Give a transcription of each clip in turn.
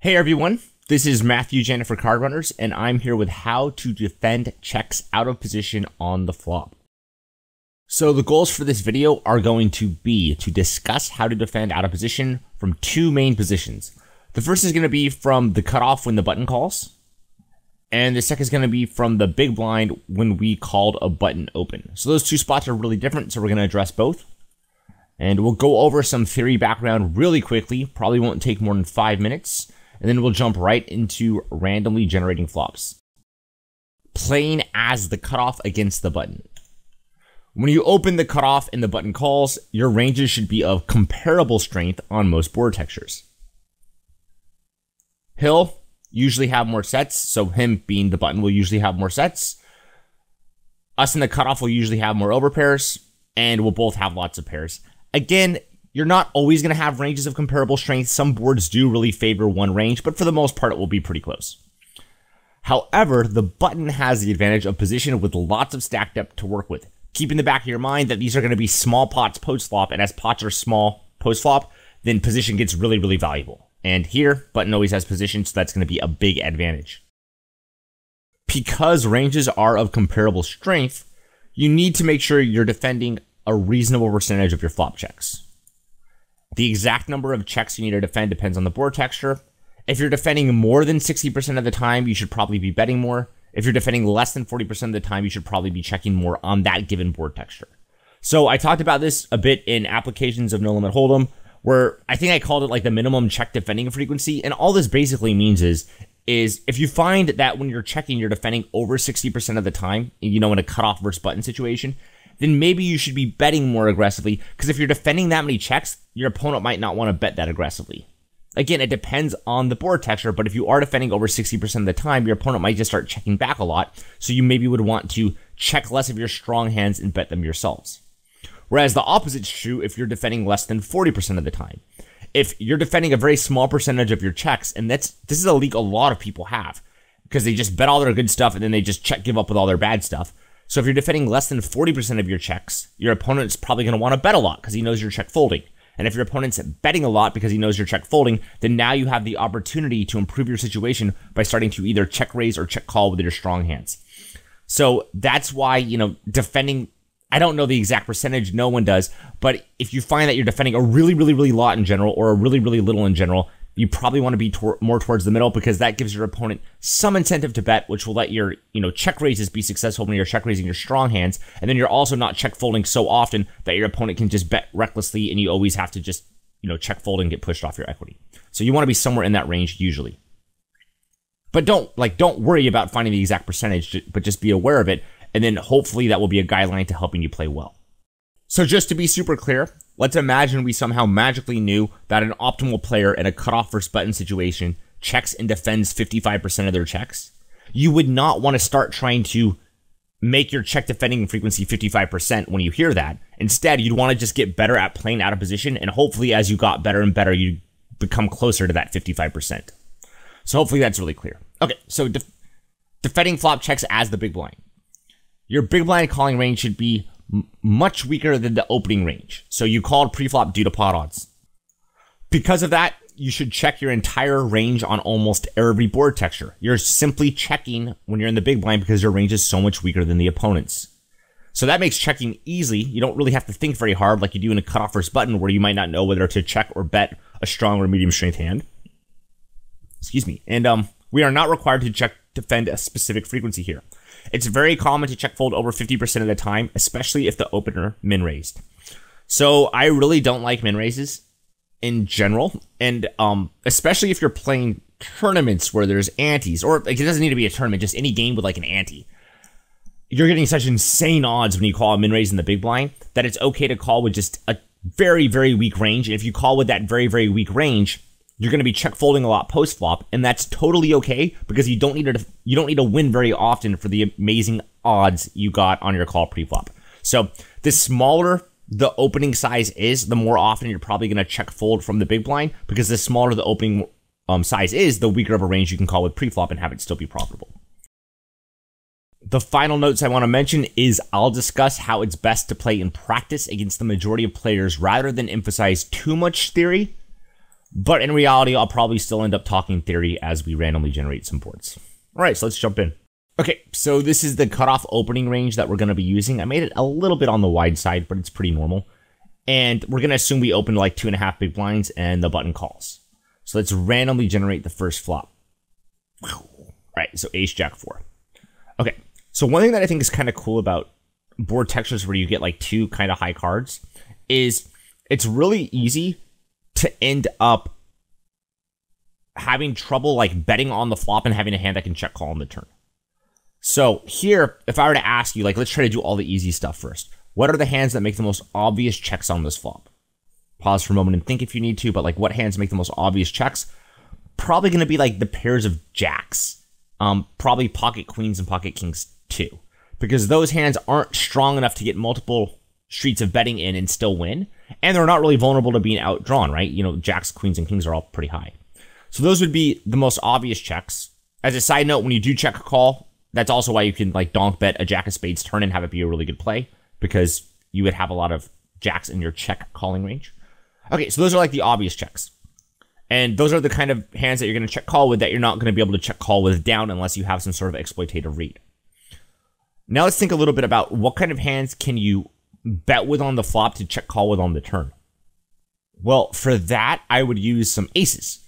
Hey everyone, this is Matthew Janda for Card Runners, and I'm here with how to defend checks out of position on the flop. So the goals for this video are going to be to discuss how to defend out of position from two main positions. The first is going to be from the cutoff when the button calls, and the second is going to be from the big blind when we called a button open. So those two spots are really different, so we're going to address both. And we'll go over some theory background really quickly, probably won't take more than 5 minutes. And then we'll jump right into randomly generating flops. Playing as the cutoff against the button. When you open the cutoff and the button calls, your ranges should be of comparable strength on most board textures. He'll usually have more sets, so him being the button will usually have more sets. Us in the cutoff will usually have more overpairs, and we'll both have lots of pairs. Again, you're not always going to have ranges of comparable strength. Some boards do really favor one range, but for the most part, it will be pretty close. However, the button has the advantage of position with lots of stack depth to work with. Keep in the back of your mind that these are going to be small pots post-flop, and as pots are small post-flop, then position gets really, really valuable. And here, button always has position, so that's going to be a big advantage. Because ranges are of comparable strength, you need to make sure you're defending a reasonable percentage of your flop checks. The exact number of checks you need to defend depends on the board texture. If you're defending more than 60% of the time, you should probably be betting more. If you're defending less than 40% of the time, you should probably be checking more on that given board texture. So I talked about this a bit in applications of No Limit Hold'em, where I think I called it like the minimum check defending frequency. And all this basically means is if you find that when you're checking, you're defending over 60% of the time, you know, in a cutoff versus button situation, then maybe you should be betting more aggressively, because if you're defending that many checks, your opponent might not want to bet that aggressively. Again, it depends on the board texture, but if you are defending over 60% of the time, your opponent might just start checking back a lot, so you maybe would want to check less of your strong hands and bet them yourselves. Whereas the opposite is true if you're defending less than 40% of the time. If you're defending a very small percentage of your checks, and this is a leak a lot of people have, because they just bet all their good stuff and then they just give up with all their bad stuff. So if you're defending less than 40% of your checks, your opponent's probably going to want to bet a lot because he knows you're check folding. And if your opponent's betting a lot because he knows you're check folding, then now you have the opportunity to improve your situation by starting to either check raise or check call with your strong hands. So that's why, you know, defending, I don't know the exact percentage, no one does, but if you find that you're defending a really, really, really lot in general or a really, really little in general, you probably want to be more towards the middle, because that gives your opponent some incentive to bet, which will let your, you know, check raises be successful when you're check raising your strong hands. And then you're also not check folding so often that your opponent can just bet recklessly and you always have to just, you know, check fold and get pushed off your equity. So you want to be somewhere in that range usually. But don't worry about finding the exact percentage, but just be aware of it. And then hopefully that will be a guideline to helping you play well. So just to be super clear, let's imagine we somehow magically knew that an optimal player in a cutoff versus button situation checks and defends 55% of their checks. You would not want to start trying to make your check defending frequency 55% when you hear that. Instead, you'd want to just get better at playing out of position, and hopefully as you got better and better, you become closer to that 55%. So hopefully that's really clear. Okay, so defending flop checks as the big blind. Your big blind calling range should be much weaker than the opening range. So you called pre-flop due to pot odds. Because of that, you should check your entire range on almost every board texture. You're simply checking when you're in the big blind because your range is so much weaker than the opponent's. So that makes checking easy. You don't really have to think very hard like you do in a cutoff versus button, where you might not know whether to check or bet a strong or medium strength hand. Excuse me. And we are not required to defend a specific frequency here. It's very common to check fold over 50% of the time, especially if the opener min raised. So I really don't like min raises in general, and especially if you're playing tournaments where there's antes, or like, it doesn't need to be a tournament, just any game with like an ante. You're getting such insane odds when you call a min raise in the big blind that it's okay to call with just a very, very weak range. And if you call with that very, very weak range, you're going to be check folding a lot post flop, and that's totally okay because you don't need to win very often for the amazing odds you got on your call pre flop. So this smaller the opening size is, the more often you're probably going to check fold from the big blind, because the smaller the opening size is, the weaker of a range you can call with pre-flop and have it still be profitable. The final notes I want to mention is I'll discuss how it's best to play in practice against the majority of players rather than emphasize too much theory, but in reality, I'll probably still end up talking theory as we randomly generate some boards. All right, so let's jump in. Okay, so this is the cutoff opening range that we're going to be using. I made it a little bit on the wide side, but it's pretty normal. And we're going to assume we open like 2.5 big blinds and the button calls. So let's randomly generate the first flop. All right, so ace, jack, 4. Okay, so one thing that I think is kind of cool about board textures where you get like 2 kind of high cards is it's really easy to end up having trouble like betting on the flop and having a hand that can check call on the turn. So here, if I were to ask you, like, let's try to do all the easy stuff first. What are the hands that make the most obvious checks on this flop? Pause for a moment and think if you need to, but like what hands make the most obvious checks? Probably going to be like the pairs of jacks. Probably pocket queens and pocket kings too. Because those hands aren't strong enough to get multiple streets of betting in and still win. And they're not really vulnerable to being outdrawn, right? You know, jacks, queens, and kings are all pretty high. So those would be the most obvious checks. As a side note, when you do check a call, that's also why you can like donk bet a jack of spades turn and have it be a really good play, because you would have a lot of jacks in your check calling range. Okay, so those are like the obvious checks. And those are the kind of hands that you're going to check call with that you're not going to be able to check call with down unless you have some sort of exploitative read. Now let's think a little bit about what kind of hands can you bet with on the flop to check call with on the turn. Well, for that, I would use some aces,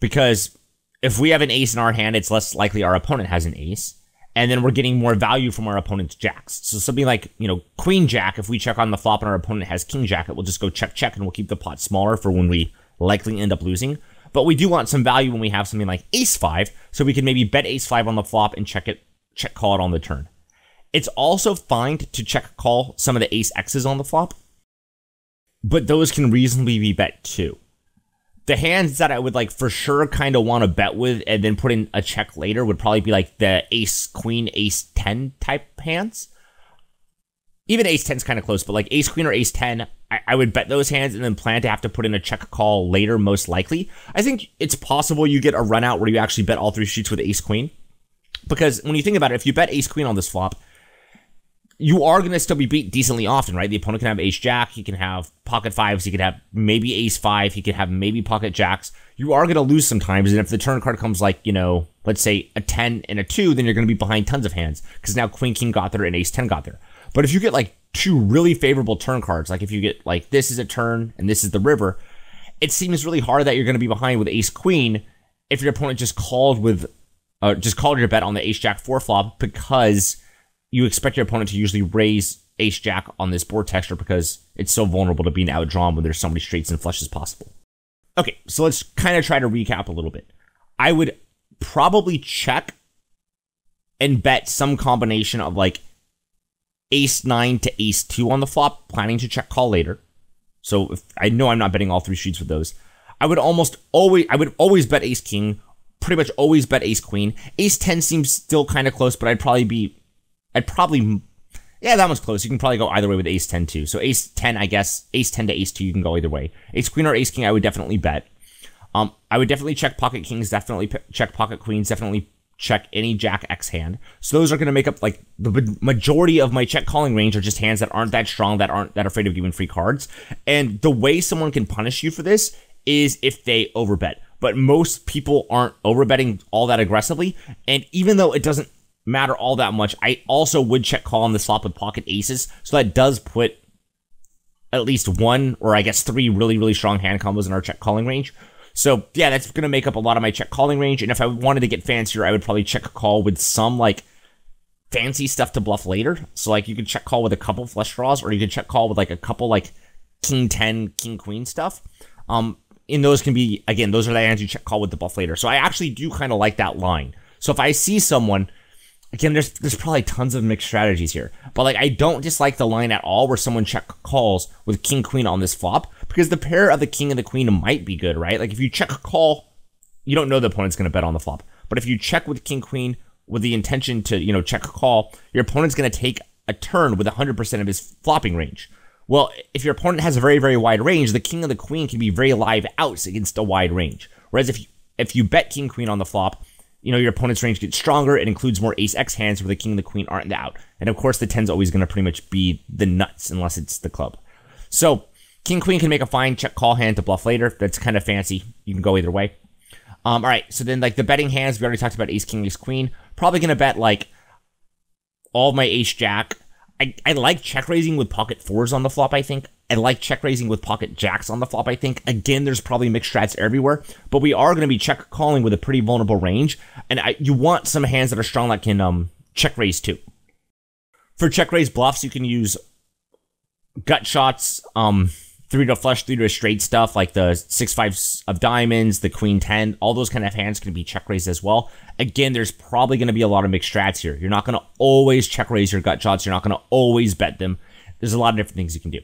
because if we have an ace in our hand, it's less likely our opponent has an ace. And then we're getting more value from our opponent's jacks. So something like, you know, queen jack, if we check on the flop and our opponent has king jack, it will just go check, check, and we'll keep the pot smaller for when we likely end up losing. But we do want some value when we have something like ace 5, so we can maybe bet ace 5 on the flop and check call it on the turn. It's also fine to check call some of the ace X's on the flop, but those can reasonably be bet too. The hands that I would like for sure kind of want to bet with and then put in a check later would probably be like the ace, queen, ace 10 type hands. Even ace 10 is kind of close, but like ace, queen, or ace 10, I would bet those hands and then plan to have to put in a check call later, most likely. I think it's possible you get a run out where you actually bet all 3 streets with ace, queen. Because when you think about it, if you bet ace, queen on this flop, you are going to still be beat decently often, right? The opponent can have ace jack, he can have pocket 5s, he could have maybe ace 5, he could have maybe pocket jacks. You are going to lose sometimes, and if the turn card comes like, you know, let's say a 10 and a 2, then you're going to be behind tons of hands, because now queen king got there and ace 10 got there. But if you get like 2 really favorable turn cards, like if you get like this is a turn and this is the river, it seems really hard that you're going to be behind with ace queen if your opponent just called your bet on the ace jack 4 flop, because you expect your opponent to usually raise ace jack on this board texture because it's so vulnerable to being outdrawn when there's so many straights and flushes possible. Okay, so let's kind of try to recap a little bit. I would probably check and bet some combination of like ace 9 to ace 2 on the flop, planning to check call later. So if I know I'm not betting all 3 streets with those. I would always bet ace king, pretty much always bet ace queen. Ace 10 seems still kind of close, but yeah, that one's close. You can probably go either way with ace 10 too. So ace 10, I guess, ace 10 to ace 2, you can go either way. Ace queen or ace king, I would definitely bet. I would definitely check pocket kings, definitely check pocket queens, definitely check any jack X hand. So those are going to make up like the majority of my check calling range are just hands that aren't that strong, that aren't that afraid of giving free cards. And the way someone can punish you for this is if they overbet. But most people aren't overbetting all that aggressively. And even though it doesn't matter all that much, I also would check call on the flop with pocket aces. So that does put at least 1 or I guess 3 really, really strong hand combos in our check calling range. So yeah, that's going to make up a lot of my check calling range. And if I wanted to get fancier, I would probably check call with some like fancy stuff to bluff later. So like you could check call with a couple flush draws, or you could check call with like a couple like king 10, king queen stuff. And those can be, again, those are the hands you check call with the bluff later. So I actually do kind of like that line. So if I see someone, again, there's probably tons of mixed strategies here, but like I don't dislike the line at all where someone check calls with king queen on this flop, because the pair of the king and the queen might be good, right? Like if you check a call, you don't know the opponent's going to bet on the flop, but if you check with king queen with the intention to, you know, check a call, your opponent's going to take a turn with 100% of his flopping range, Well, if your opponent has a very, very wide range, the king and the queen can be very live outs against a wide range. Whereas if you bet king queen on the flop, your opponent's range gets stronger. It includes more ace-x hands where the king and the queen aren't in the out. And of course, the 10's always going to pretty much be the nuts unless it's the club. So king queen can make a fine check call hand to bluff later. That's kind of fancy. You can go either way. All right, so then like the betting hands, we already talked about ace king, ace queen. Probably going to bet like all of my ace jack. I like check raising with pocket fours on the flop, I think. I like check raising with pocket jacks on the flop, I think. Again, there's probably mixed strats everywhere, but we are going to be check calling with a pretty vulnerable range, and you want some hands that are strong that can check raise too. For check raise bluffs, you can use gut shots, 3 to flush, 3 to a straight stuff, like the 6-5 of diamonds, the queen 10, all those kind of hands can be check raised as well. Again, there's probably going to be a lot of mixed strats here. You're not going to always check raise your gut shots. You're not going to always bet them. There's a lot of different things you can do.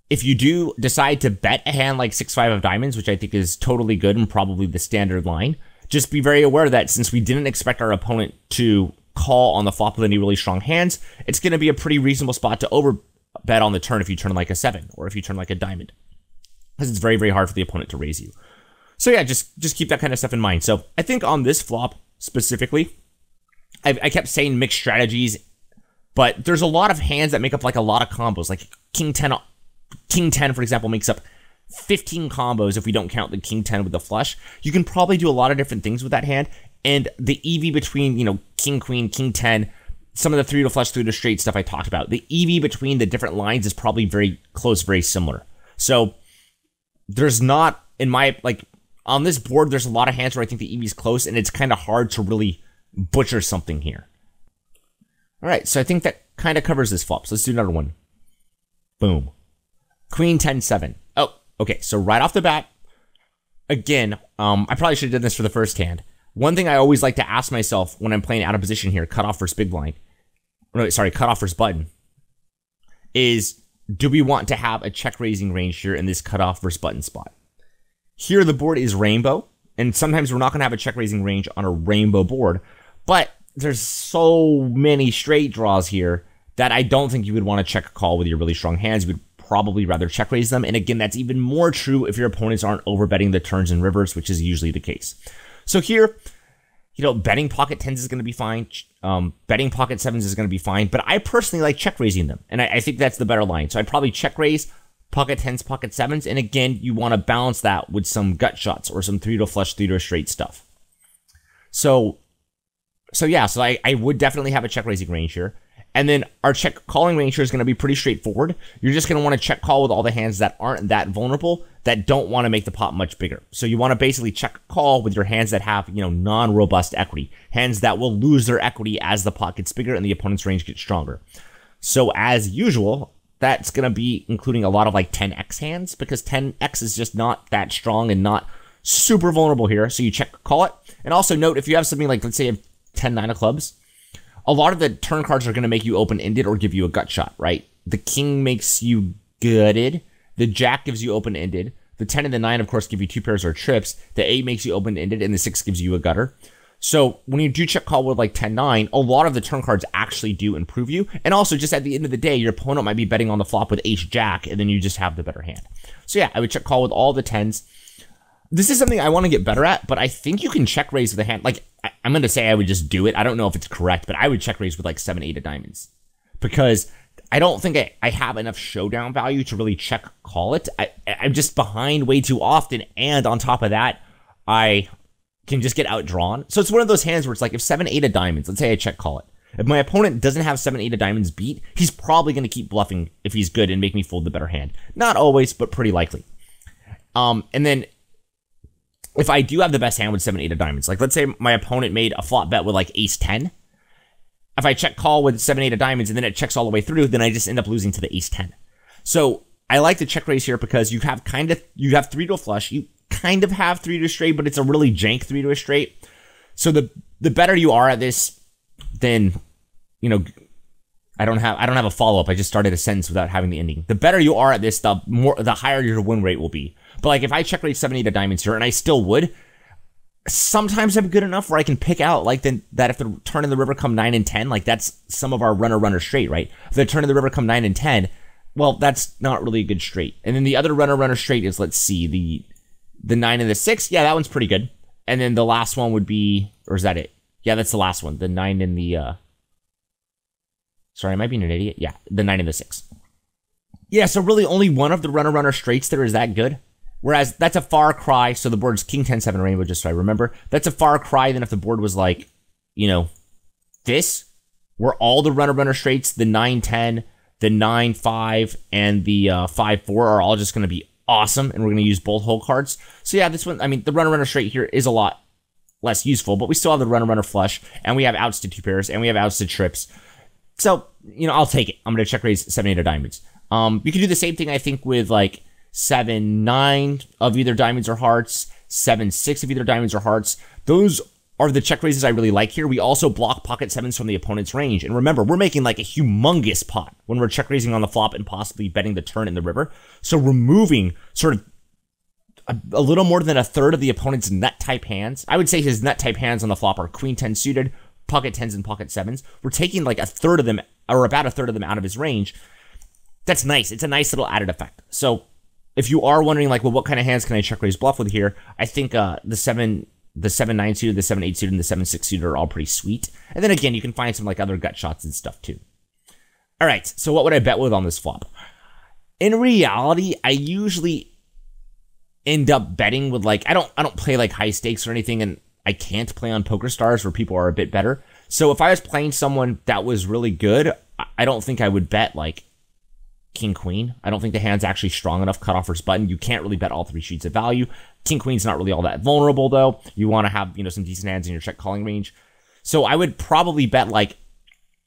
If you do decide to bet a hand like 6-5 of diamonds, which I think is totally good and probably the standard line, just be very aware that since we didn't expect our opponent to call on the flop with any really strong hands, it's going to be a pretty reasonable spot to over bet on the turn if you turn like a 7 or if you turn like a diamond, because it's very, very hard for the opponent to raise you. So yeah, just keep that kind of stuff in mind. So I think on this flop specifically, I kept saying mixed strategies, but there's a lot of hands that make up like a lot of combos. Like king 10, for example, makes up 15 combos if we don't count the king 10 with the flush. You can probably do a lot of different things with that hand, and the EV between king queen, king 10, some of the 3 to flush, 3 to straight stuff I talked about, the EV between the different lines is probably very close, very similar. So there's not, in my, like, on this board, there's a lot of hands where I think the EV is close, and it's kind of hard to really butcher something here. All right, so I think that kind of covers this flop. So let's do another one. Boom. Queen 10-7. Oh, okay, so right off the bat, again, I probably should have done this for the first hand. One thing I always like to ask myself when I'm playing out of position here, cutoff versus big blind, cutoff versus button, is do we want to have a check raising range here in this cutoff versus button spot? Here the board is rainbow, and sometimes we're not going to have a check raising range on a rainbow board, but there's so many straight draws here that I don't think you would want to check a call with your really strong hands. You would probably rather check raise them, and again, that's even more true if your opponents aren't overbetting the turns and rivers, which is usually the case. So here, betting pocket 10s is going to be fine. Betting pocket 7s is going to be fine. But I personally like check raising them. And I think that's the better line. So I'd probably check raise pocket 10s, pocket 7s. And again, you want to balance that with some gut shots or some 3 to flush, 3 to straight stuff. So yeah, so I would definitely have a check raising range here. And then our check calling range here is going to be pretty straightforward. You're just going to want to check call with all the hands that aren't that vulnerable, that don't want to make the pot much bigger. So you want to basically check call with your hands that have, non-robust equity. Hands that will lose their equity as the pot gets bigger and the opponent's range gets stronger. So as usual, that's going to be including a lot of like 10x hands, because 10x is just not that strong and not super vulnerable here. So you check call it. And also note, if you have something like, let's say you have 10-9 of clubs, a lot of the turn cards are going to make you open-ended or give you a gut shot, right? The king makes you gutted. The jack gives you open-ended. The 10 and the 9, of course, give you 2 pairs or trips. The 8 makes you open-ended, and the 6 gives you a gutter. So when you do check call with like 10-9, a lot of the turn cards actually do improve you. And also, just at the end of the day, your opponent might be betting on the flop with ace-jack, and then you just have the better hand. So yeah, I would check call with all the 10s. This is something I want to get better at, but I think you can check raise with a hand. Like, I'm going to say I would just do it. I don't know if it's correct, but I would check raise with like 7-8 of diamonds, because I don't think I have enough showdown value to really check call it. I'm just behind way too often, and on top of that, I can just get outdrawn. So it's one of those hands where it's like, if 7-8 of diamonds, let's say I check call it. If my opponent doesn't have 7-8 of diamonds beat, he's probably going to keep bluffing if he's good and make me fold the better hand. Not always, but pretty likely. And then if I do have the best hand with 7-8 of diamonds, like let's say my opponent made a flop bet with like ace-10, if I check call with 7-8 of diamonds and then it checks all the way through, then I just end up losing to the ace-10. So I like the check raise here because you have 3 to a flush, you kind of have 3 to a straight, but it's a really jank 3 to a straight. So the better you are at this, then, I don't have a follow-up. I just started a sentence without having the ending. The better you are at this, the higher your win rate will be. But like if I check raise 7-8 of diamonds here, and I still would, sometimes I'm good enough where I can pick out like that if the turn in the river come 9 and 10, like that's some of our runner straight, right? If the turn in the river come 9 and 10, well, that's not really a good straight. And then the other runner straight is, let's see, the 9 and the 6. Yeah, that one's pretty good. And then the last one would be, or is that it? Yeah, that's the last one. The 9 and the, sorry, am I being an idiot? Yeah, the 9 and the 6. Yeah, so really only one of the runner straights there is that good. Whereas that's a far cry, so the board's King 10-7 Rainbow, just so I remember. That's a far cry than if the board was like, you know, this, where all the runner straights, the 9-10, the 9-5, and the 5-4 are all just going to be awesome, and we're going to use both hole cards. So yeah, this one, I mean, the runner straight here is a lot less useful, but we still have the runner flush, and we have outs to 2 pairs, and we have outs to trips. So, you know, I'll take it. I'm going to check raise 7-8 of diamonds. You can do the same thing, I think, with like 7-9 of either diamonds or hearts, 7-6 of either diamonds or hearts. Those are the check raises I really like here. We also block pocket 7s from the opponent's range. And remember, we're making like a humongous pot when we're check raising on the flop and possibly betting the turn in the river. So removing sort of a little more than a third of the opponent's nut type hands. I would say his nut type hands on the flop are Queen 10 suited, pocket 10s, and pocket 7s. We're taking like a third of them, or about a third of them out of his range. That's nice. It's a nice little added effect. So if you are wondering, like, well, what kind of hands can I check raise bluff with here? I think the 7-9 suited, the 7-8 suited, and the 7-6 suited are all pretty sweet. And then again, you can find some like other gut shots and stuff too. All right, so what would I bet with on this flop? In reality, I usually end up betting with like I don't play like high stakes or anything, and I can't play on Poker Stars where people are a bit better. So if I was playing someone that was really good, I don't think I would bet like King Queen. I don't think the hand's actually strong enough. Cutoff versus button. You can't really bet all 3 sheets of value. King Queen's not really all that vulnerable though. You want to have, you know, some decent hands in your check calling range. So I would probably bet like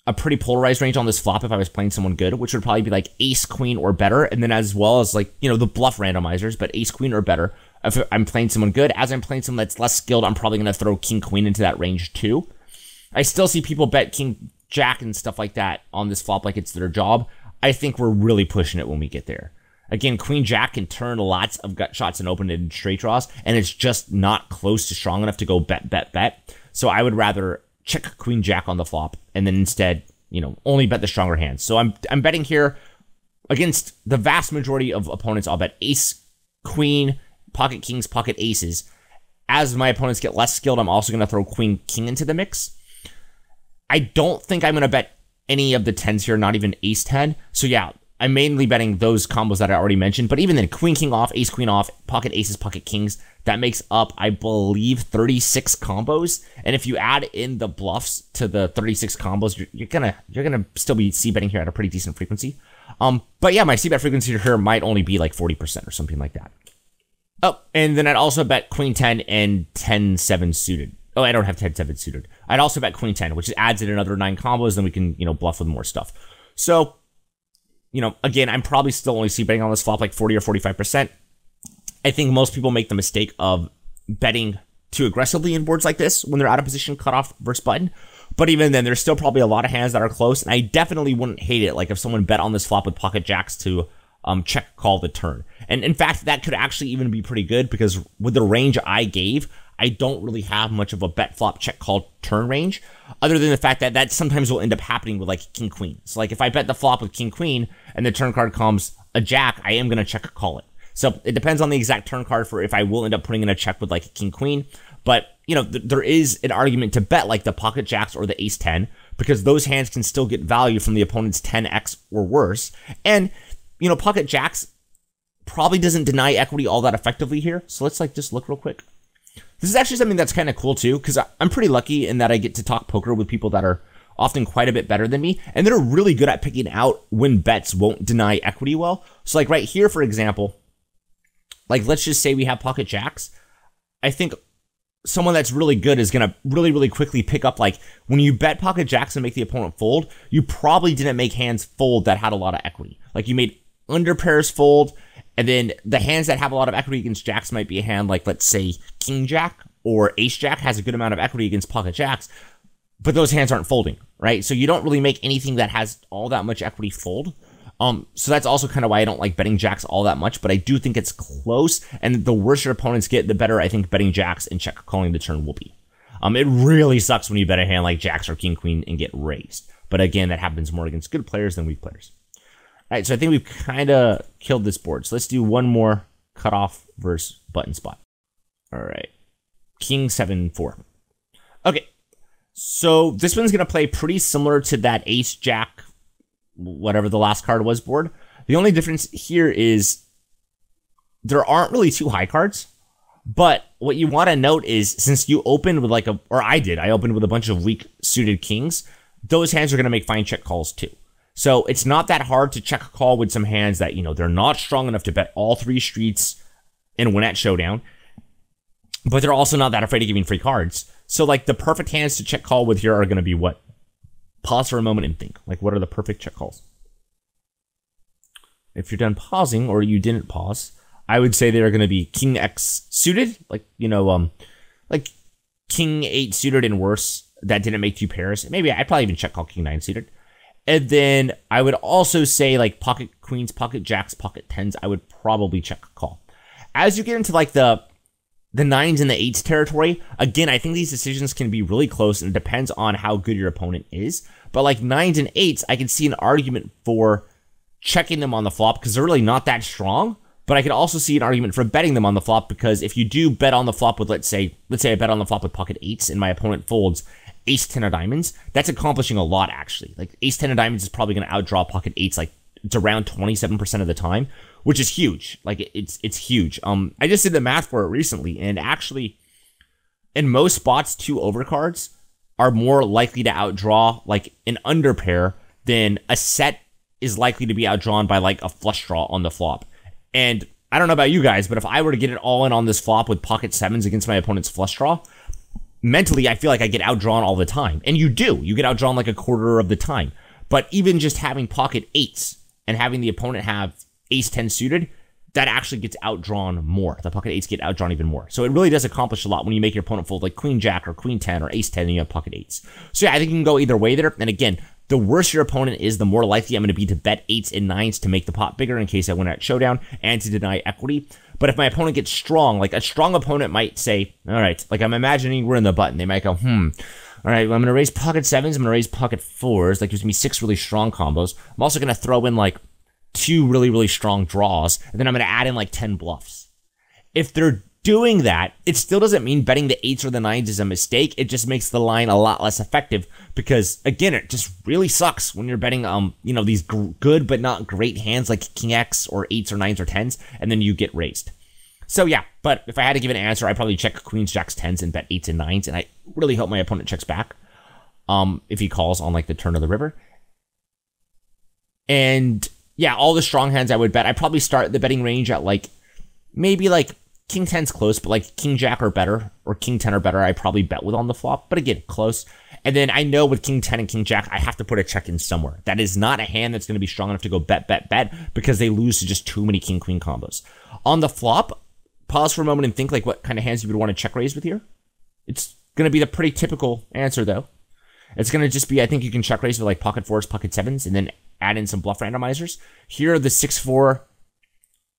a pretty polarized range on this flop if I was playing someone good, which would probably be like ace queen or better, and then as well as like, you know, the bluff randomizers, but ace queen or better if I'm playing someone good. As I'm playing someone that's less skilled, I'm probably going to throw king queen into that range too. I still see people bet king jack and stuff like that on this flop like it's their job. I think we're really pushing it when we get there. Again, queen jack can turn lots of gut shots and open it in straight draws, and it's just not close to strong enough to go bet. So I would rather check queen jack on the flop and then instead, you know, only bet the stronger hands. So I'm betting here against the vast majority of opponents. I'll bet ace, queen, pocket kings, pocket aces. As my opponents get less skilled, I'm also going to throw queen king into the mix. I don't think I'm going to bet any of the 10s here, not even ace 10. So yeah, I'm mainly betting those combos that I already mentioned. But even then, queen king off, ace queen off, pocket aces, pocket kings, that makes up, I believe, 36 combos. And if you add in the bluffs to the 36 combos, you're gonna still be c-betting here at a pretty decent frequency. But yeah, my c-bet frequency here might only be like 40% or something like that. Oh, and then I'd also bet queen 10 and 10-7 suited. Oh, I don't have 10-7 suited. I'd also bet queen 10, which adds in another 9 combos, then we can, you know, bluff with more stuff. So, you know, again, I'm probably still only c-betting on this flop like 40 or 45%. I think most people make the mistake of betting too aggressively in boards like this when they're out of position, cutoff versus button. But even then, there's still probably a lot of hands that are close, and I definitely wouldn't hate it like if someone bet on this flop with pocket jacks to check call the turn. And in fact, that could actually even be pretty good because with the range I gave, I don't really have much of a bet flop check call turn range, other than the fact that that sometimes will end up happening with like king queen. So like if I bet the flop with king queen and the turn card comes a jack, I am going to check call it. So it depends on the exact turn card for if I will end up putting in a check with like a king queen. But you know, there is an argument to bet like the pocket jacks or the ace 10 because those hands can still get value from the opponent's 10x or worse. And you know, pocket jacks probably doesn't deny equity all that effectively here. So let's like just look real quick. This is actually something that's kind of cool too, because I'm pretty lucky in that I get to talk poker with people that are often quite a bit better than me, and they're really good at picking out when bets won't deny equity well. So like right here, for example, like let's just say we have pocket jacks. I think someone that's really good is going to really quickly pick up like when you bet pocket jacks and make the opponent fold, you probably didn't make hands fold that had a lot of equity. Like you made under pairs fold, and then the hands that have a lot of equity against jacks might be a hand like, let's say, king jack or ace jack has a good amount of equity against pocket jacks, but those hands aren't folding, right? So you don't really make anything that has all that much equity fold. So that's also kind of why I don't like betting jacks all that much, but I do think it's close, and the worse your opponents get, the better I think betting jacks and check calling the turn will be. It really sucks when you bet a hand like jacks or king queen and get raised. But again, that happens more against good players than weak players. All right, so I think we've kind of killed this board. So let's do one more cutoff versus button spot. All right, King 7-4. Okay, so this one's going to play pretty similar to that Ace Jack, whatever the last card was board. The only difference here is there aren't really two high cards. But what you want to note is, since you opened with I opened with a bunch of weak suited kings, those hands are going to make fine check calls too. So it's not that hard to check a call with some hands that, they're not strong enough to bet all three streets and win at showdown, but they're also not that afraid of giving free cards. So like the perfect hands to check call with here are going to be what? Pause for a moment and think. Like, what are the perfect check calls? If you're done pausing, or you didn't pause, I would say they're going to be King X suited, like King 8 suited and worse that didn't make two pairs. Maybe I'd probably even check call King 9 suited. And then I would also say like pocket queens, pocket jacks, pocket 10s, I would probably check call. As you get into like the 9s and the 8s territory, again, I think these decisions can be really close, and it depends on how good your opponent is. But like 9s and 8s, I can see an argument for checking them on the flop because they're really not that strong. But I could also see an argument for betting them on the flop, because if you do bet on the flop with, let's say I bet on the flop with pocket 8s and my opponent folds Ace 10 of diamonds, that's accomplishing a lot actually. Like Ace 10 of diamonds is probably going to outdraw pocket 8s, like it's around 27% of the time, which is huge. Like it's huge. I just did the math for it recently, and actually in most spots, two overcards are more likely to outdraw like an underpair than a set is likely to be outdrawn by like a flush draw on the flop. And I don't know about you guys, but if I were to get it all in on this flop with pocket 7s against my opponent's flush draw, mentally I feel like I get outdrawn all the time. And you do. You get outdrawn like a quarter of the time. But even just having pocket 8s and having the opponent have Ace 10 suited, that actually gets outdrawn more. The pocket 8s get outdrawn even more. So it really does accomplish a lot when you make your opponent fold like Queen Jack or Queen 10 or Ace 10 and you have pocket 8s. So yeah, I think you can go either way there. And again, the worse your opponent is, the more likely I'm going to be to bet 8s and 9s to make the pot bigger in case I win at showdown and to deny equity. But if my opponent gets strong, like a strong opponent might say, all right, like I'm imagining we're in the button. They might go, all right, well, I'm going to raise pocket 7s. I'm going to raise pocket 4s. Like gives me 6 really strong combos. I'm also going to throw in like 2 really, really strong draws. And then I'm going to add in like 10 bluffs. If they're doing that, it still doesn't mean betting the 8s or the 9s is a mistake. It just makes the line a lot less effective because, again, it just really sucks when you're betting, these good but not great hands like King X or 8s or 9s or 10s, and then you get raised. So yeah, but if I had to give an answer, I'd probably check Queens, Jacks, 10s, and bet 8s and 9s, and I really hope my opponent checks back if he calls on like the turn of the river. And yeah, all the strong hands I would bet. I'd probably start the betting range at like maybe like King 10's close, but like King Jack or better, or King 10 or better, I probably bet with on the flop. But again, close. And then I know with King 10 and King Jack, I have to put a check in somewhere. That is not a hand that's going to be strong enough to go bet, because they lose to just too many King Queen combos. On the flop, pause for a moment and think like what kind of hands you would want to check raise with here. It's going to be the pretty typical answer though. It's going to just be, I think you can check raise with like pocket 4s, pocket 7s, and then add in some bluff randomizers. Here are the 6-4.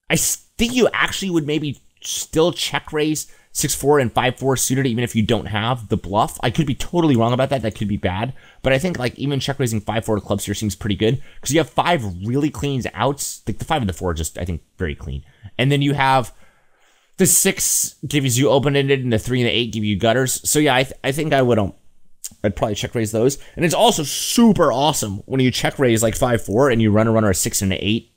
I think you actually would maybe still check raise 6-4 and 5-4 suited even if you don't have the bluff. I could be totally wrong about that. That could be bad. But I think like even check raising 5-4 clubs here seems pretty good because you have 5 really clean outs. Like the 5 and the 4 are just, I think, very clean. And then you have the 6 gives you open-ended and the 3 and the 8 give you gutters. So yeah, I think I would I'd probably check raise those. And it's also super awesome when you check raise like 5-4 and you run a runner a 6 and an 8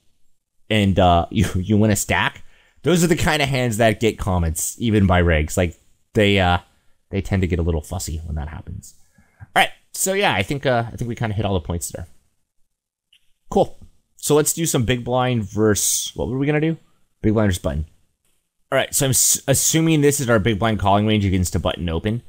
and you win a stack. Those are the kind of hands that get comments, even by regs. Like they tend to get a little fussy when that happens. All right, so yeah, I think we kind of hit all the points there. Cool. So let's do some big blind versus what were we gonna do? Big blind versus button. All right, so I'm assuming this is our big blind calling range against a button open.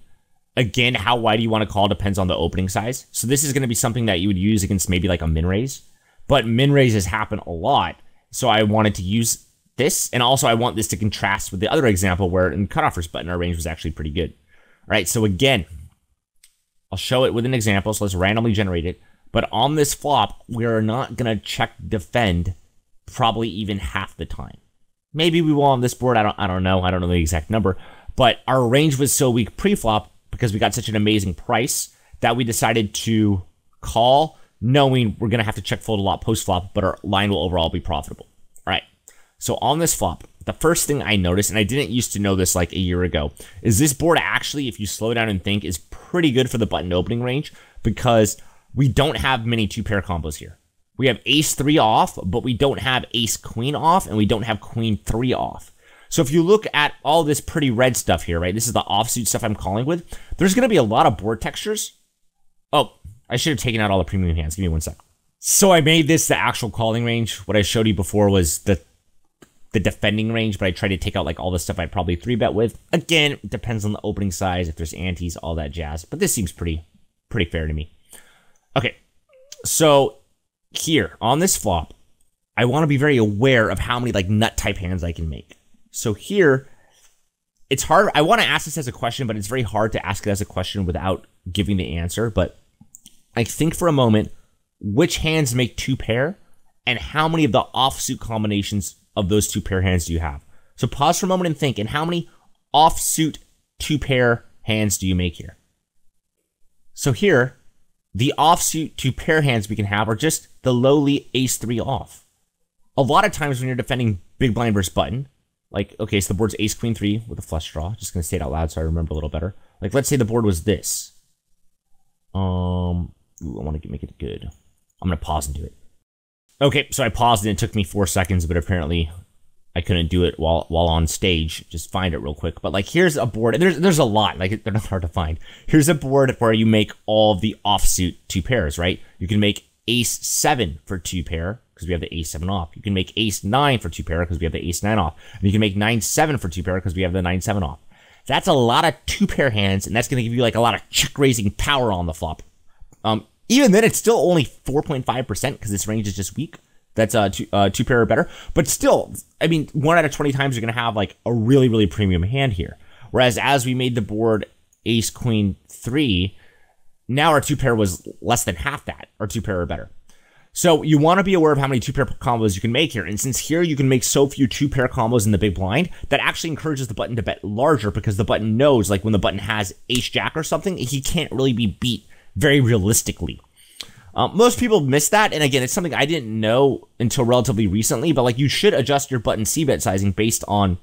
Again, how wide you want to call depends on the opening size. So this is going to be something that you would use against maybe like a min raise, but min raises happen a lot. So I wanted to use this, and also I want this to contrast with the other example where in cutoff versus button, our range was actually pretty good. All right, so again, I'll show it with an example. So let's randomly generate it. But on this flop, we're not going to check defend probably even half the time. Maybe we will on this board. I don't know. I don't know the exact number. But our range was so weak pre-flop because we got such an amazing price that we decided to call knowing we're going to have to check fold a lot post flop, but our line will overall be profitable. All right. So on this flop, the first thing I noticed, and I didn't used to know this like a year ago, is this board actually, if you slow down and think, is pretty good for the button opening range because we don't have many 2-pair combos here. We have ace-3 off, but we don't have ace-queen off, and we don't have queen-3 off. So if you look at all this pretty red stuff here, right, this is the offsuit stuff I'm calling with, there's going to be a lot of board textures. Oh, I should have taken out all the premium hands. Give me one sec. So I made this the actual calling range. What I showed you before was the defending range, but I tried to take out like all the stuff I'd probably 3-bet with. Again, it depends on the opening size, if there's antes, all that jazz. But this seems pretty fair to me. Okay, so here on this flop, I want to be very aware of how many like nut type hands I can make. So here, it's hard. I want to ask this as a question, but it's very hard to ask it as a question without giving the answer. But I think for a moment, which hands make 2-pair, and how many of the offsuit combinations of those 2-pair hands do you have? So pause for a moment and think, and how many offsuit 2-pair hands do you make here? So here, the offsuit 2-pair hands we can have are just the lowly ace-3 off. A lot of times when you're defending big blind versus button, like, okay, so the board's ace-queen-3 with a flush draw. Just going to say it out loud so I remember a little better. Like, let's say the board was this. Ooh, I want to make it good. I'm going to pause and do it. Okay, so I paused and it took me 4 seconds, but apparently I couldn't do it while on stage. Just find it real quick. But like, here's a board. There's a lot. Like, they're not hard to find. Here's a board where you make all of the offsuit 2-pairs, right? You can make ace-7 for 2-pair because we have the ace-7 off. You can make ace-9 for 2-pair because we have the ace-9 off. And you can make 9-7 for 2-pair because we have the 9-7 off. That's a lot of 2-pair hands, and that's going to give you like a lot of check-raising power on the flop. Even then, it's still only 4.5% because this range is just weak. That's 2-pair or better. But still, I mean, 1 out of 20 times you're going to have like a really, really premium hand here. Whereas as we made the board ace-queen-3, now our 2-pair was less than half that, or 2-pair or better. So you want to be aware of how many 2-pair combos you can make here. And since here you can make so few 2-pair combos in the big blind, that actually encourages the button to bet larger because the button knows, like when the button has ace-jack or something, he can't really be beat very realistically. Most people miss that, and again, it's something I didn't know until relatively recently, but like you should adjust your button c-bet sizing based on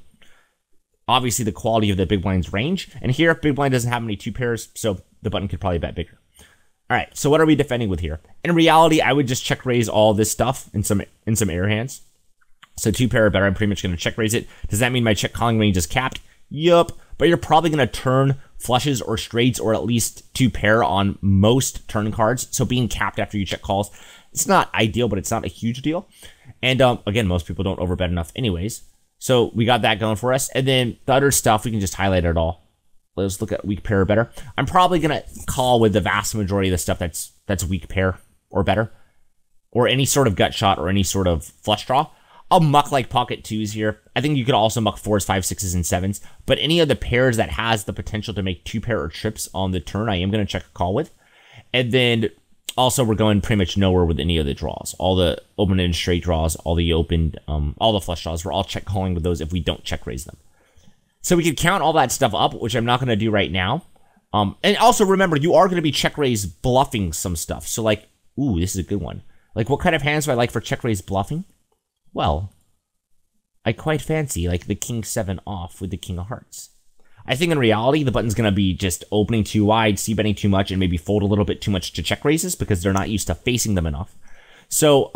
obviously the quality of the big blind's range. And here, big blind doesn't have many 2-pairs, so the button could probably bet bigger. All right, so what are we defending with here? In reality, I would just check raise all this stuff in some air hands. So 2-pair or better, I'm pretty much going to check raise it. Does that mean my check calling range is capped? Yup, but you're probably going to turn flushes or straights or at least 2-pair on most turn cards. So being capped after you check calls, it's not ideal, but it's not a huge deal. And again, most people don't overbet enough anyways. So we got that going for us. And then the other stuff, we can just highlight it all. Let's look at weak pair or better. I'm probably going to call with the vast majority of the stuff that's weak pair or better. Or any sort of gut shot or any sort of flush draw. I'll muck like pocket 2s here. I think you could also muck 4s, 5s, 6s, and 7s. But any of the pairs that has the potential to make 2-pair or trips on the turn, I am going to check a call with. And then also we're going pretty much nowhere with any of the draws. All the open-ended straight draws, all the opened, all the flush draws, we're all check calling with those if we don't check raise them. So we can count all that stuff up, which I'm not going to do right now. And also remember, you are going to be check raise bluffing some stuff. So like, ooh, this is a good one. Like, what kind of hands do I like for check raise bluffing? Well, I quite fancy like the king 7 off with the king of hearts. I think in reality, the button's going to be just opening too wide, c-betting too much, and maybe fold a little bit too much to check raises because they're not used to facing them enough. So,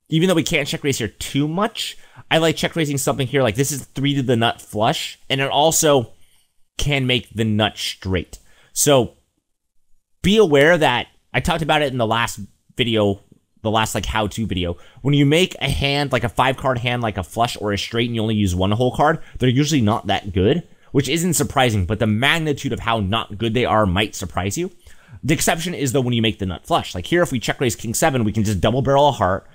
even though we can't check raise here too much, I like check raising something here. Like this is 3 to the nut flush, and it also can make the nut straight. So be aware that I talked about it in the last video, the last like how-to video. When you make a hand, like a 5-card hand, like a flush or a straight, and you only use one whole card, they're usually not that good, which isn't surprising, but the magnitude of how not good they are might surprise you. The exception is though when you make the nut flush. Like here, if we check raise king 7, we can just double barrel a heart.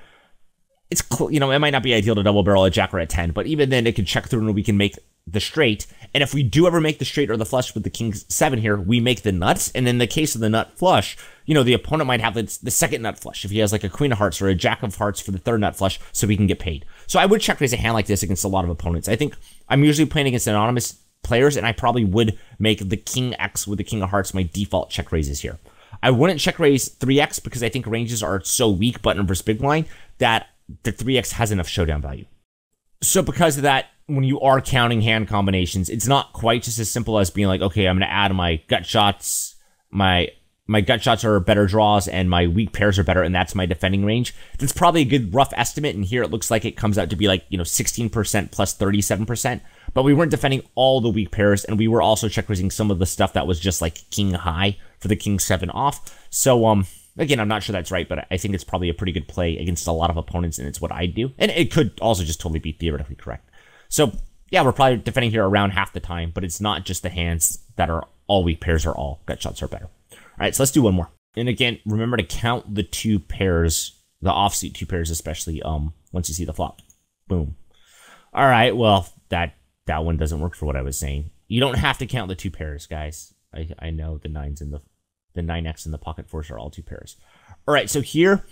It's, you know, it might not be ideal to double barrel a jack or a 10, but even then it can check through and we can make the straight. And if we do ever make the straight or the flush with the king 7 here, we make the nuts. And in the case of the nut flush, you know, the opponent might have the second nut flush if he has like a queen of hearts or a jack of hearts for the 3rd nut flush, so we can get paid. So I would check raise a hand like this against a lot of opponents. I think I'm usually playing against anonymous players, and I probably would make the king X with the king of hearts my default check raises here. I wouldn't check raise 3x because I think ranges are so weak, button versus big blind, that the 3x has enough showdown value. So because of that, when you are counting hand combinations, it's not quite just as simple as being like, okay, I'm going to add my gut shots, my gut shots are better draws, and my weak pairs are better, and that's my defending range. That's probably a good rough estimate, and here it looks like it comes out to be like, 16% plus 37%, but we weren't defending all the weak pairs, and we were also check raising some of the stuff that was just like king high for the king 7 off. So, again, I'm not sure that's right, but I think it's probably a pretty good play against a lot of opponents, and it's what I do. And it could also just totally be theoretically correct. So, yeah, we're probably defending here around half the time, but it's not just the hands that are all weak pairs or all gut shots are better. All right, so let's do one more. And again, remember to count the 2 pairs, the offsuit 2 pairs especially, once you see the flop. Boom. All right, well, that one doesn't work for what I was saying. You don't have to count the 2 pairs, guys. I know the 9s and the 9x and the pocket 4s are all 2 pairs. All right, so here,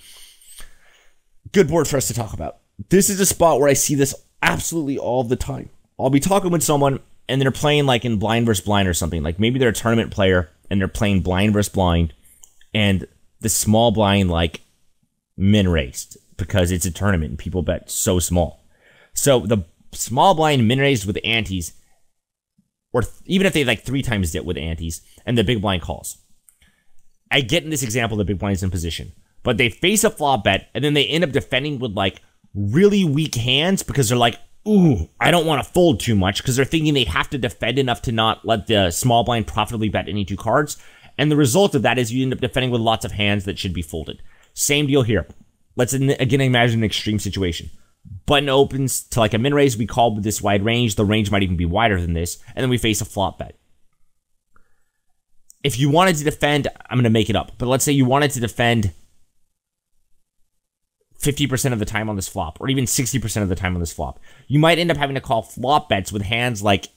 good board for us to talk about. This is a spot where I see this absolutely all the time. I'll be talking with someone, and they're playing like in blind versus blind or something. Like maybe they're a tournament player, and they're playing blind versus blind, and the small blind like min raised because it's a tournament and people bet so small. So the small blind min raised with antes, or even if they like 3 times it with antes, and the big blind calls. I get in this example the big blind's in position, but they face a flop bet, and then they end up defending with like really weak hands because they're like, ooh, I don't want to fold too much, because they're thinking they have to defend enough to not let the small blind profitably bet any 2 cards. And the result of that is you end up defending with lots of hands that should be folded. Same deal here. Let's again imagine an extreme situation. Button opens to like a min raise. We call with this wide range. The range might even be wider than this. And then we face a flop bet. If you wanted to defend, I'm going to make it up, but let's say you wanted to defend 50% of the time on this flop, or even 60% of the time on this flop, you might end up having to call flop bets with hands like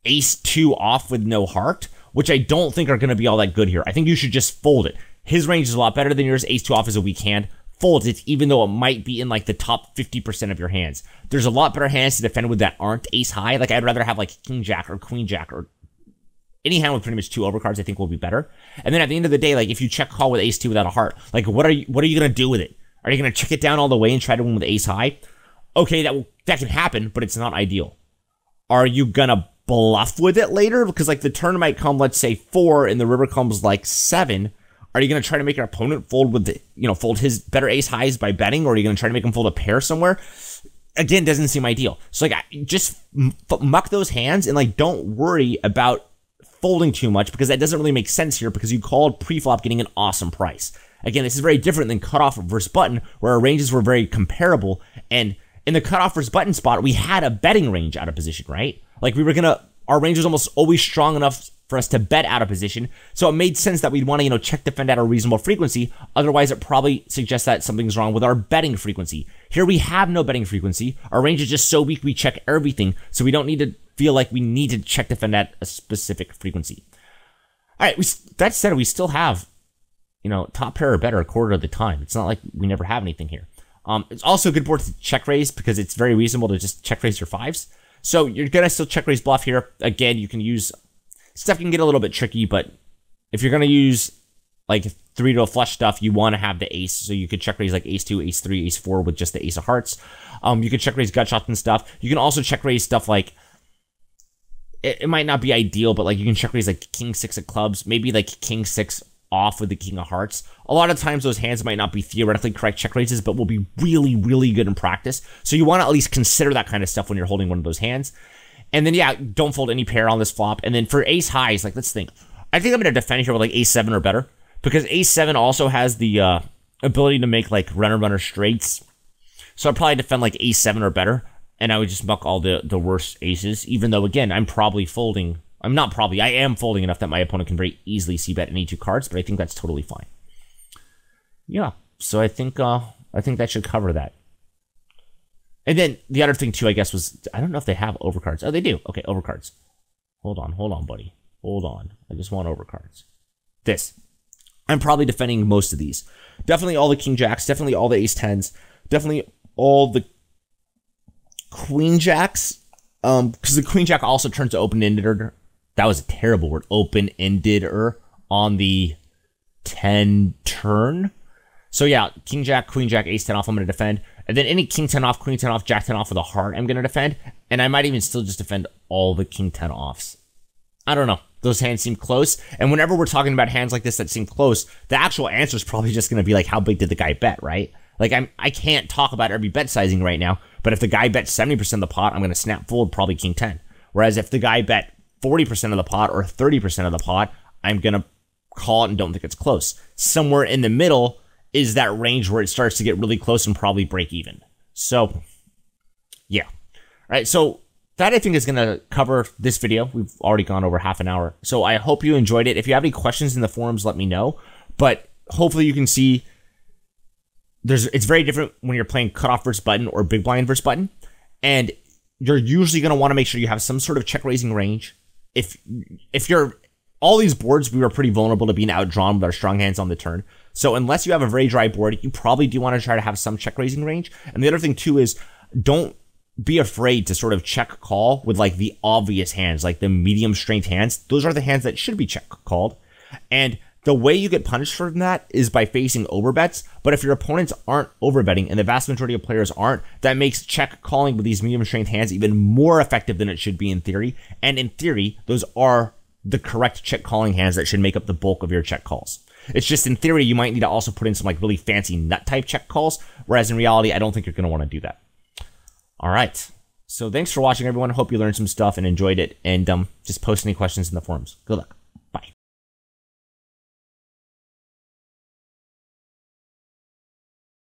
ace 2 off with no heart, which I don't think are going to be all that good here. I think you should just fold it. His range is a lot better than yours. Ace 2 off is a weak hand. Fold it, even though it might be in like the top 50% of your hands. There's a lot better hands to defend with that aren't ace high. Like I'd rather have like king jack or queen jack, or any hand with pretty much 2 overcards I think will be better. And then at the end of the day, like if you check call with ace 2 without a heart, like what are you going to do with it? Are you going to check it down all the way and try to win with ace high? Okay, that can happen, but it's not ideal. Are you going to bluff with it later? Because like the turn might come, let's say 4, and the river comes like 7. Are you going to try to make your opponent fold with the, fold his better ace highs by betting, or are you going to try to make him fold a pair somewhere? Again, doesn't seem ideal. So like just muck those hands and like don't worry about folding too much, because that doesn't really make sense here, because you called pre-flop getting an awesome price. Again, this is very different than cutoff versus button, where our ranges were very comparable. And in the cutoff versus button spot, we had a betting range out of position, right? Like our range was almost always strong enough for us to bet out of position. So it made sense that we'd want to, check defend at a reasonable frequency. Otherwise, it probably suggests that something's wrong with our betting frequency. Here we have no betting frequency. Our range is just so weak, we check everything. So we don't need to feel like we need to check defend at a specific frequency. All right, that said, we still have top pair or better a quarter of the time. It's not like we never have anything here. It's also a good board to check raise, because it's very reasonable to just check raise your 5s. So you're going to still check raise bluff here. Again, you can use, stuff can get a little bit tricky, but if you're going to use like 3 to a flush stuff, you want to have the ace. So you could check raise like ace 2, ace 3, ace 4 with just the ace of hearts. You could check raise gut shots and stuff. You can also check raise stuff like, it might not be ideal, but like you can check raise like king 6 of clubs, maybe like king 6 off with the king of hearts. A lot of times those hands might not be theoretically correct check raises, but will be really, really good in practice. So you want to at least consider that kind of stuff when you're holding one of those hands. And then, yeah, don't fold any pair on this flop. And then for ace highs, like let's think. I think I'm going to defend here with like ace 7 or better, because ace 7 also has the ability to make like runner straights. So I'd probably defend like ace 7 or better, and I would just muck all the worst aces, even though, again, I'm probably folding. I am folding enough that my opponent can very easily c-bet any 2 cards, but I think that's totally fine. Yeah, so I think that should cover that. And then the other thing too, I guess, was, I don't know if they have overcards. Oh, they do. Okay, overcards. Hold on, buddy. Hold on. I just want overcards. This. I'm probably defending most of these. Definitely all the king jacks, definitely all the ace 10s, definitely all the queen jacks, because the queen jack also turns to open-ended. That was a terrible word. Open-ended on the 10 turn. So yeah, king jack, queen jack, ace 10 off, I'm going to defend. And then any king 10 off, queen 10 off, jack 10 off with a heart, I'm going to defend. And I might even still just defend all the king 10 offs. I don't know. Those hands seem close. And whenever we're talking about hands like this that seem close, the actual answer is probably just going to be like, how big did the guy bet, right? Like, I can't talk about every bet sizing right now, but if the guy bet 70% of the pot, I'm going to snap fold probably king 10. Whereas if the guy bet 40% of the pot or 30% of the pot, I'm going to call it and don't think it's close. Somewhere in the middle is that range where it starts to get really close and probably break even. So, yeah. All right, so that I think is going to cover this video. We've already gone over half an hour. So I hope you enjoyed it. If you have any questions in the forums, let me know. But hopefully you can see it's very different when you're playing cutoff versus button or big blind versus button. And you're usually going to want to make sure you have some sort of check raising range. If you're all these boards, we were pretty vulnerable to being outdrawn with our strong hands on the turn. So unless you have a very dry board, you probably do want to try to have some check raising range. And the other thing too is don't be afraid to sort of check call with like the obvious hands, like the medium strength hands. Those are the hands that should be check called. And the way you get punished from that is by facing overbets. But if your opponents aren't overbetting, and the vast majority of players aren't, that makes check calling with these medium strength hands even more effective than it should be in theory. And in theory, those are the correct check calling hands that should make up the bulk of your check calls. It's just in theory, you might need to also put in some like really fancy nut type check calls. Whereas in reality, I don't think you're going to want to do that. All right. So thanks for watching, everyone. Hope you learned some stuff and enjoyed it. And just post any questions in the forums. Good luck.